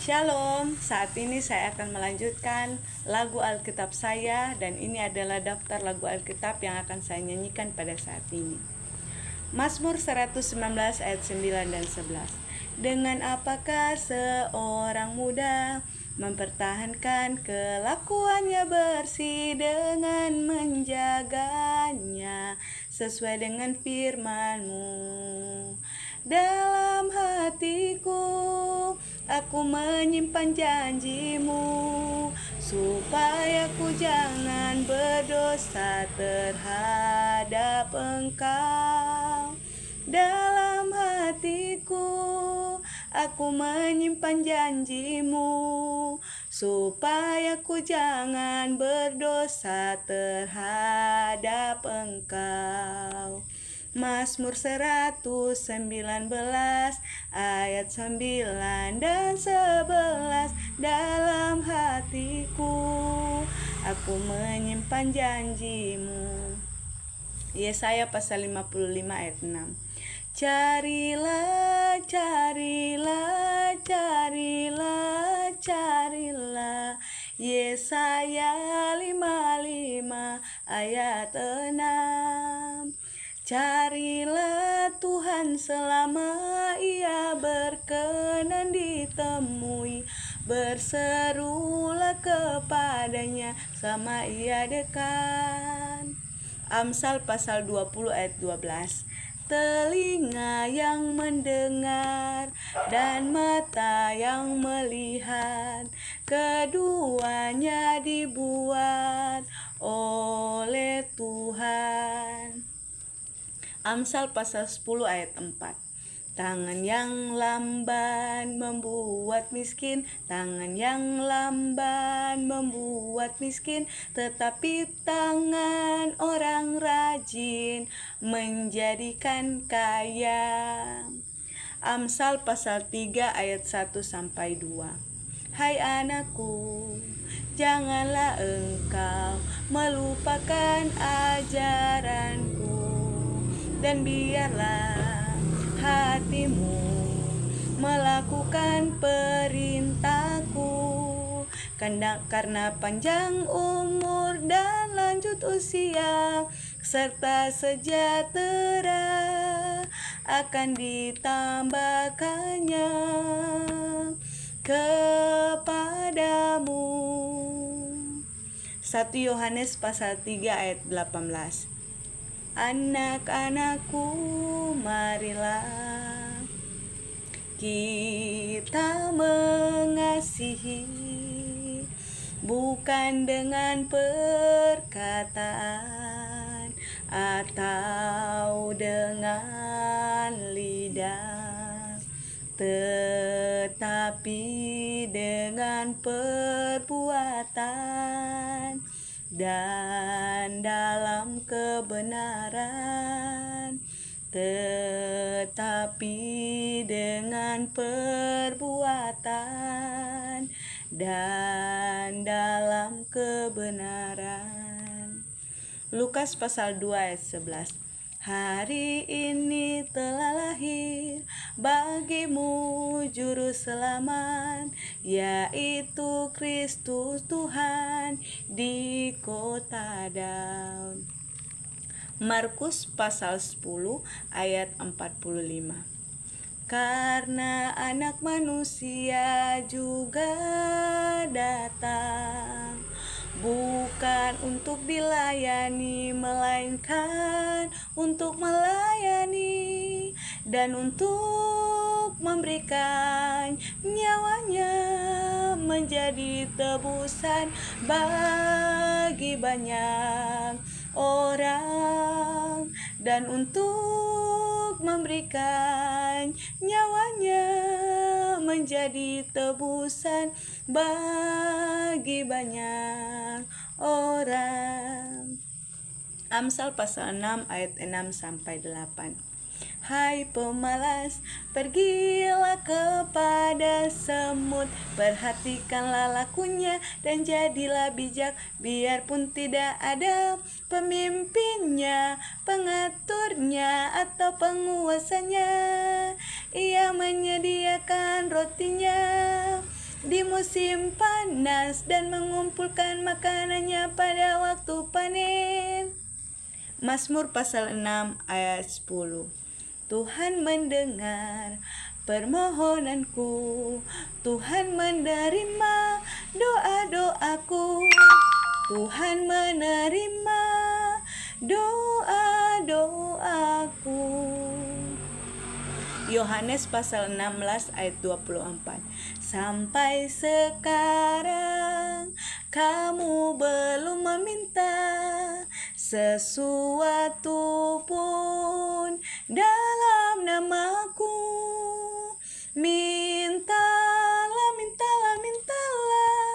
Shalom, saat ini saya akan melanjutkan lagu Alkitab saya dan ini adalah daftar lagu Alkitab yang akan saya nyanyikan pada saat ini. Mazmur 119 ayat 9 dan 11. Dengan apakah seorang muda mempertahankan kelakuannya bersih dengan menjaganya sesuai dengan firman-Mu. Dalam hatiku aku menyimpan janji-Mu supaya ku jangan berdosa terhadap Engkau. Dalam hatiku aku menyimpan janji-Mu supaya ku jangan berdosa terhadap Engkau. Mazmur 119 ayat 9 dan 11. Dalam hatiku aku menyimpan janji-Mu. Yesaya pasal 55 ayat 6. Carilah, carilah, carilah, carilah. Yesaya 55 ayat 6. Carilah Tuhan selama Ia berkenan ditemui, berserulah kepadanya sama Ia dekat. Amsal pasal 20 ayat 12. Telinga yang mendengar dan mata yang melihat, keduanya dibuat oleh Tuhan. Amsal pasal 10 ayat 4. Tangan yang lamban membuat miskin, tangan yang lamban membuat miskin, tetapi tangan orang rajin menjadikan kaya. Amsal pasal 3 ayat 1 sampai 2. Hai anakku, janganlah engkau melupakan ajaranku, dan biarlah hatimu melakukan perintahku. Karena panjang umur dan lanjut usia serta sejahtera akan ditambahkannya kepadamu. 1 Yohanes pasal 3 ayat 18. Anak-anakku, marilah kita mengasihi, bukan dengan perkataan atau dengan lidah, tetapi dengan perbuatan dan dalam kebenaran, tetapi dengan perbuatan dan dalam kebenaran. Lukas pasal 2 ayat 11. Hari ini telah lahir bagimu juru selamat, yaitu Kristus Tuhan di kota Daud. Markus pasal 10 ayat 45. Karena anak manusia juga datang bukan untuk dilayani, melainkan untuk melayani dan untuk memberikan nyawanya menjadi tebusan bagi banyak orang, dan untuk memberikan nyawanya menjadi tebusan bagi banyak orang. Amsal pasal 6 ayat 6 sampai 8. Hai pemalas, pergilah kepada semut, perhatikanlah lakunya dan jadilah bijak, biarpun tidak ada pemimpinnya, pengaturnya atau penguasanya. Ia menyediakan rotinya di musim panas dan mengumpulkan makanannya pada waktu panen. Mazmur pasal 6 ayat 10. Tuhan mendengar permohonanku, Tuhan menerima doa-doaku, Tuhan menerima doa-doaku. Yohanes pasal 16 ayat 24. Sampai sekarang kamu belum meminta sesuatu pun dalam namaku. Mintalah, mintalah, mintalah,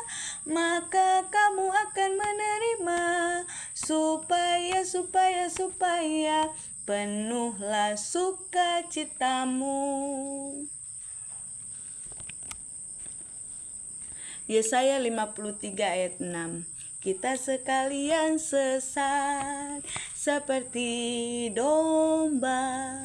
maka kamu akan menerima, supaya penuhlah sukacitamu. Yesaya 53 ayat 6. Kita sekalian sesat seperti domba,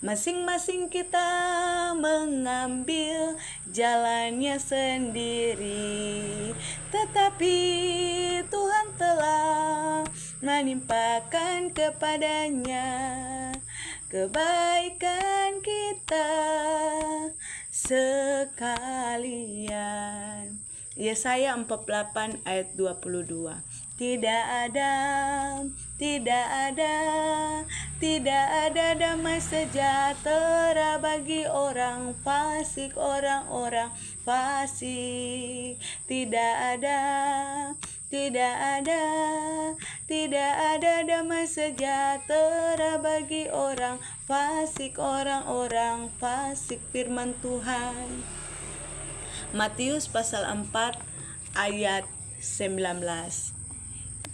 masing-masing kita mengambil jalannya sendiri, tetapi Tuhan telah menimpakan kepadanya kebaikan kita sekalian. Yesaya 48 ayat 22. Tidak ada damai sejahtera bagi orang fasik, orang-orang fasik. Tidak ada damai sejahtera bagi orang fasik, orang-orang fasik. Firman Tuhan. Matius pasal 4 ayat 19.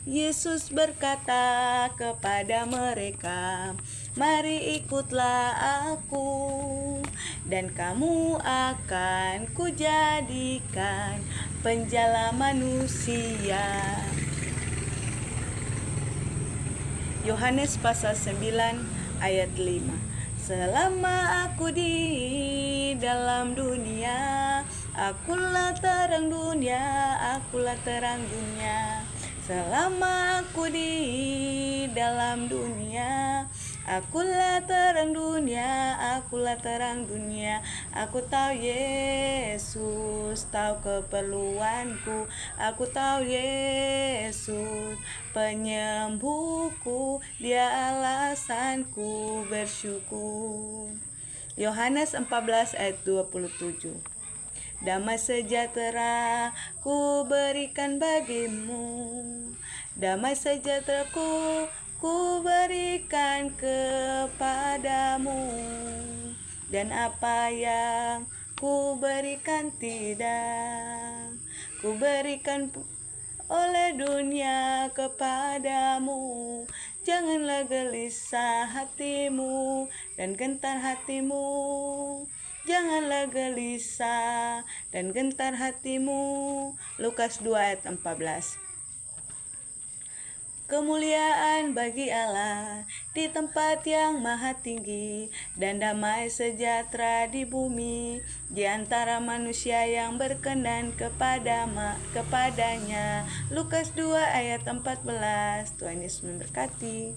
Yesus berkata kepada mereka, mari ikutlah aku, dan kamu akan kujadikan penjala manusia. Yohanes pasal 9 ayat 5. Selama aku di dalam dunia, akulah terang dunia, akulah terang dunia. Selama aku di dalam dunia, akulah terang dunia, akulah terang dunia. Aku tahu Yesus, tahu keperluanku. Aku tahu Yesus, penyembuhku, Dia alasanku bersyukur. Yohanes 14 ayat 27. Damai sejahtera ku berikan bagimu, damai sejahtera ku berikan kepadamu, dan apa yang ku berikan tidak ku berikan oleh dunia kepadamu. Janganlah gelisah hatimu dan gentar hatimu. Janganlah gelisah dan gentar hatimu. Lukas 2 ayat 14. Kemuliaan bagi Allah di tempat yang maha tinggi, dan damai sejahtera di bumi di antara manusia yang berkenan kepadanya. Lukas 2 ayat 14. Tuhan Yesus memberkati.